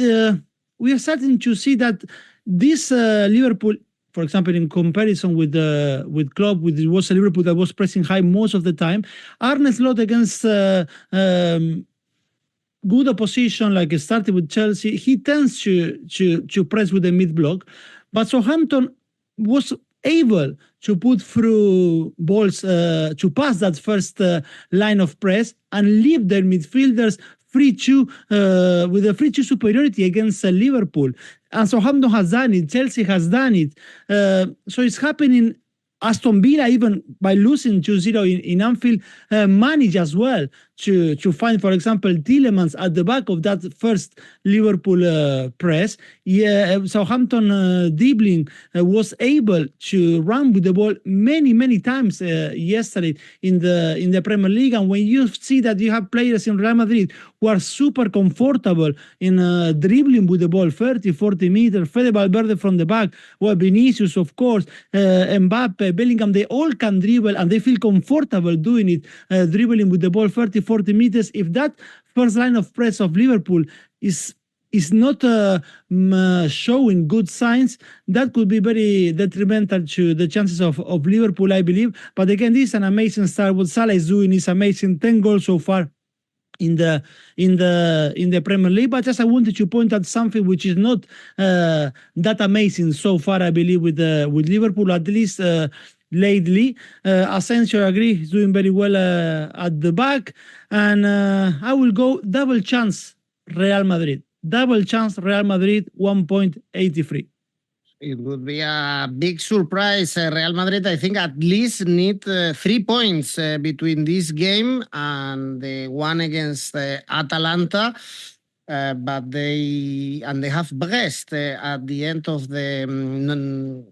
we are starting to see that this Liverpool, for example, in comparison with Klopp, it was a Liverpool that was pressing high most of the time. Arne Slot against good opposition, like started with Chelsea, he tends to press with the mid block, but Southampton was able to put through balls to pass that first line of press and leave their midfielders 3-2 with a 3-2 superiority against Liverpool. And Southampton has done it. Chelsea has done it. So it's happening. Aston Villa, even by losing 2-0 in Anfield, managed as well to find, for example, Tielemans at the back of that first Liverpool press. Southampton dribbling was able to run with the ball many times yesterday in the Premier League. And when you see that you have players in Real Madrid who are super comfortable in dribbling with the ball 30-40 meters, Fede Valverde from the back, well, Vinicius, of course, Mbappe, Bellingham, they all can dribble and they feel comfortable doing it, dribbling with the ball 30-40 meters. If that first line of press of Liverpool is not showing good signs, that could be very detrimental to the chances of Liverpool, I believe. But again, this is an amazing start. What Salah is doing is amazing. 10 goals so far in the Premier League. But just I wanted to point out something which is not that amazing so far, I believe, with Liverpool, at least lately. Asensio, I agree, he's doing very well at the back. And I will go double chance Real Madrid. Double chance Real Madrid, 1.83. It would be a big surprise. Real Madrid, I think, at least need 3 points between this game and the one against Atalanta. But they have Brest at the end of the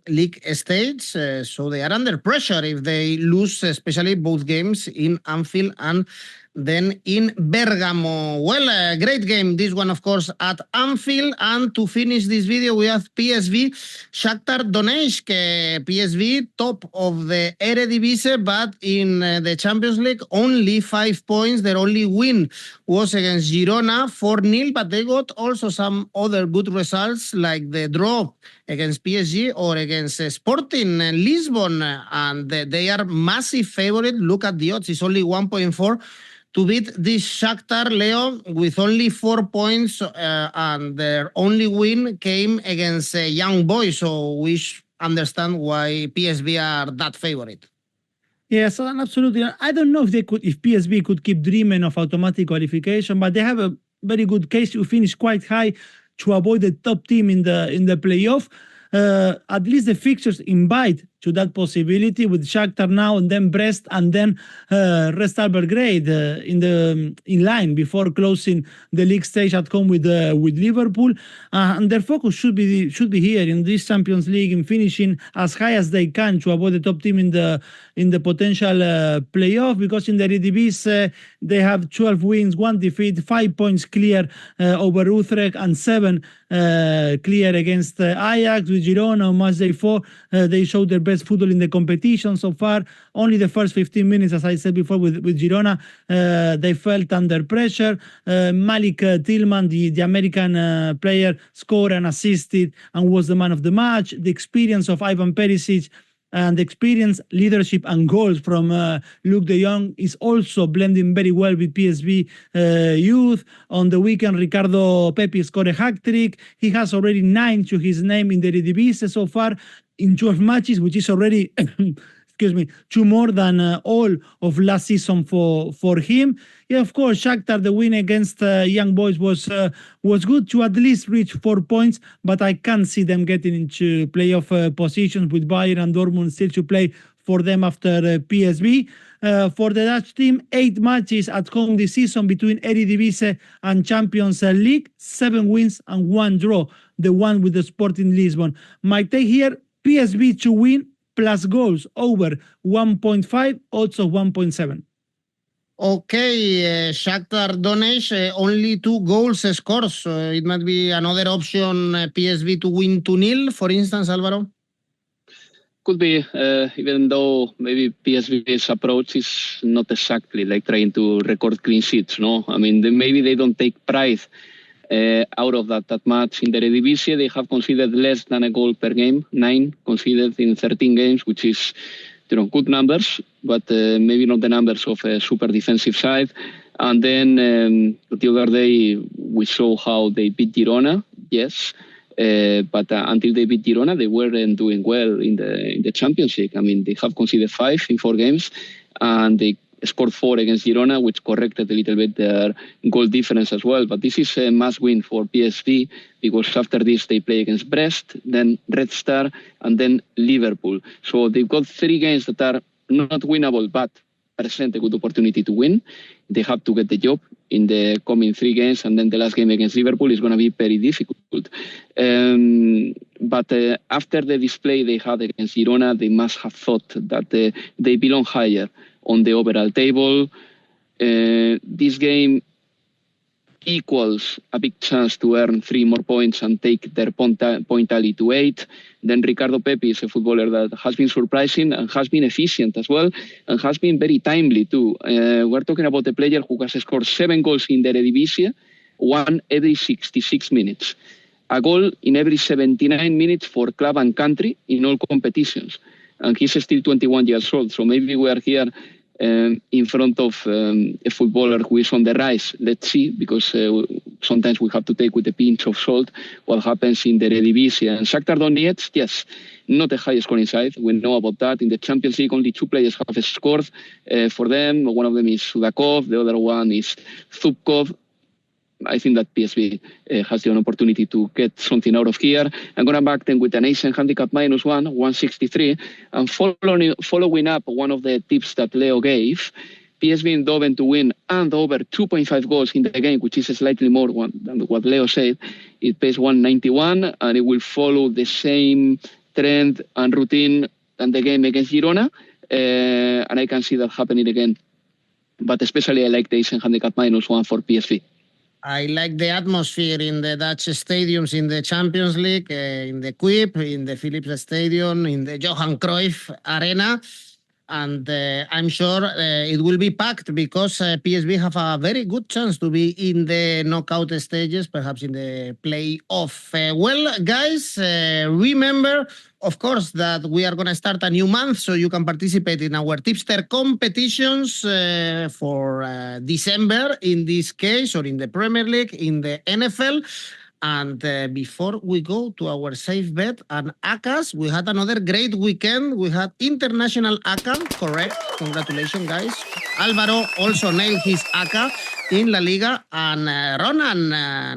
league stage. So they are under pressure if they lose, especially both games in Anfield and then in Bergamo. Well, a great game, this one, of course, at Anfield. And to finish this video, we have PSV, Shakhtar Donetsk. PSV, top of the Eredivisie, but in the Champions League, only 5 points. Their only win was against Girona, 4-0, but they got also some other good results, like the draw against PSG or against Sporting Lisbon, and they are massive favorite. Look at the odds, it's only 1.4 to beat this Shakhtar, Leo, with only 4 points, and their only win came against Young Boys. So we understand why PSV are that favorite. Yes, absolutely. I don't know if PSV could keep dreaming of automatic qualification, but they have a very good case to finish quite high to avoid the top team in the playoff. At least the fixtures invite to that possibility, with Shakhtar now and then Brest and then Sturm Graz in line before closing the league stage at home with Liverpool, and their focus should be here in this Champions League, in finishing as high as they can to avoid the top team in the potential playoff, because in the Eredivisie they have 12 wins, 1 defeat, 5 points clear over Utrecht, and 7 clear against Ajax. With Girona on Matchday 4, they showed their best football in the competition so far. Only the first 15 minutes, as I said before, with Girona, they felt under pressure. Malik Tillman, the American player, scored and assisted and was the man of the match. The experience of Ivan Perisic and the experience, leadership and goals from Luuk de Jong is also blending very well with PSV youth. On the weekend, Ricardo Pepi scored a hat-trick. He has already 9 to his name in the Eredivisie so far in 12 matches, which is already, 2 more than all of last season for him. Yeah, of course, Shakhtar, the win against Young Boys was good to at least reach 4 points, but I can't see them getting into playoff positions, with Bayern and Dortmund still to play for them after PSV. For the Dutch team, 8 matches at home this season between Eredivisie and Champions League, 7 wins and 1 draw, the one with the Sporting Lisbon. My take here, PSV to win plus goals over 1.5, odds of 1.7. Okay, Shakhtar Donetsk, only 2 goals scored, so it might be another option, PSV to win 2-0, for instance, Alvaro? Could be, even though maybe PSV's approach is not exactly like trying to record clean sheets, no? I mean, maybe they don't take pride out of that match. In the Eredivisie, they have conceded less than a goal per game, 9 conceded in 13 games, which is, good numbers, but maybe not the numbers of a super defensive side. And then the other day, we saw how they beat Girona, yes. But until they beat Girona, they weren't doing well in the Champions League. I mean, they have conceded 5 in 4 games, and they scored 4 against Girona, which corrected a little bit their goal difference as well. But this is a must-win for PSV, because after this they play against Brest, then Red Star, and then Liverpool. So they've got 3 games that are not winnable, but present a good opportunity to win. They have to get the job in the coming 3 games, and then the last game against Liverpool is going to be very difficult. But after the display they had against Girona, they must have thought that they belong higher on the overall table. This game equals a big chance to earn 3 more points and take their point tally to 8. Then Ricardo Pepi is a footballer that has been surprising and has been efficient as well, and has been very timely too. We're talking about a player who has scored 7 goals in the Eredivisie, 1 every 66 minutes. A goal in every 79 minutes for club and country in all competitions. And he's still 21 years old, so maybe we are here in front of a footballer who is on the rise. Let's see, because sometimes we have to take with a pinch of salt what happens in the Eredivisie. And Shakhtar Donetsk, yes, not a high scoring side. We know about that. In the Champions League, only 2 players have scored for them. One of them is 𝐬𝐭𝐴𝐵, the other one is 𝗀𝗶𝗀. I think that PSV has the opportunity to get something out of here. I'm going to back them with an Asian handicap -1, 163. And following up one of the tips that Leo gave, PSV in Eindhoven to win and over 2.5 goals in the game, which is slightly more than what Leo said. It pays 191, and it will follow the same trend and routine than the game against Girona. And I can see that happening again. But especially I like the Asian handicap -1 for PSV. I like the atmosphere in the Dutch stadiums in the Champions League, in the 𝐻𝐿𝐴, in the Philips Stadium, in the Johan Cruyff Arena. And I'm sure it will be packed, because PSV have a very good chance to be in the knockout stages, perhaps in the play-off. Well, guys, remember, of course, that we are going to start a new month, so you can participate in our tipster competitions for December, in this case, or in the Premier League, in the NFL. And before we go to our safe bet and ACCAs, we had another great weekend. We had international ACCA, correct? Congratulations, guys. Alvaro also nailed his ACCA in La Liga, and Ronan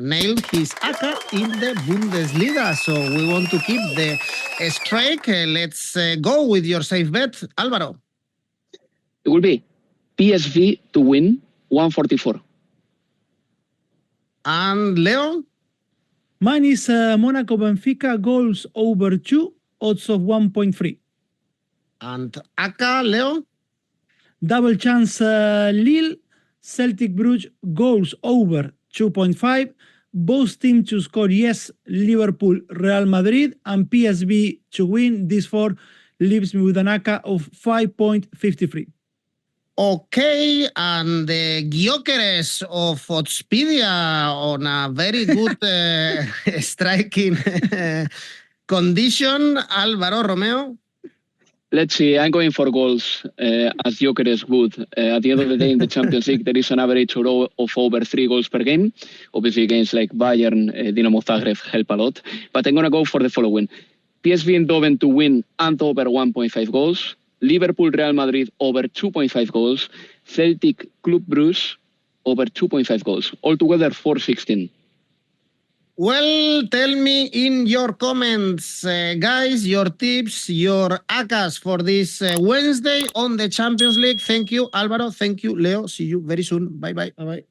nailed his ACCA in the Bundesliga. So we want to keep the streak. Let's go with your safe bet, Alvaro. It will be PSV to win, 144. And Leo? Mine is Monaco Benfica, goals over 2, odds of 1.3. And ACCA, Leo? Double chance Lille, Celtic Brugge, goals over 2.5. Both teams to score yes, Liverpool, Real Madrid, and PSV to win. This 4 leaves me with an ACCA of 5.53. Okay, and the Gyökeres of Oddspedia on a very good striking condition. Alvaro, Romeo? Let's see, I'm going for goals, as Gyökeres would. At the end of the day, in the Champions League, there is an average of over 3 goals per game. Obviously, games like Bayern, Dinamo Zagreb help a lot. But I'm going to go for the following. PSV Eindhoven to win and over 1.5 goals. Liverpool, Real Madrid over 2.5 goals. Celtic, Club Brugge over 2.5 goals. Altogether, 4.16. Well, tell me in your comments, guys, your tips, your ACCAs for this Wednesday on the Champions League. Thank you, Alvaro. Thank you, Leo. See you very soon. Bye-bye. Bye-bye.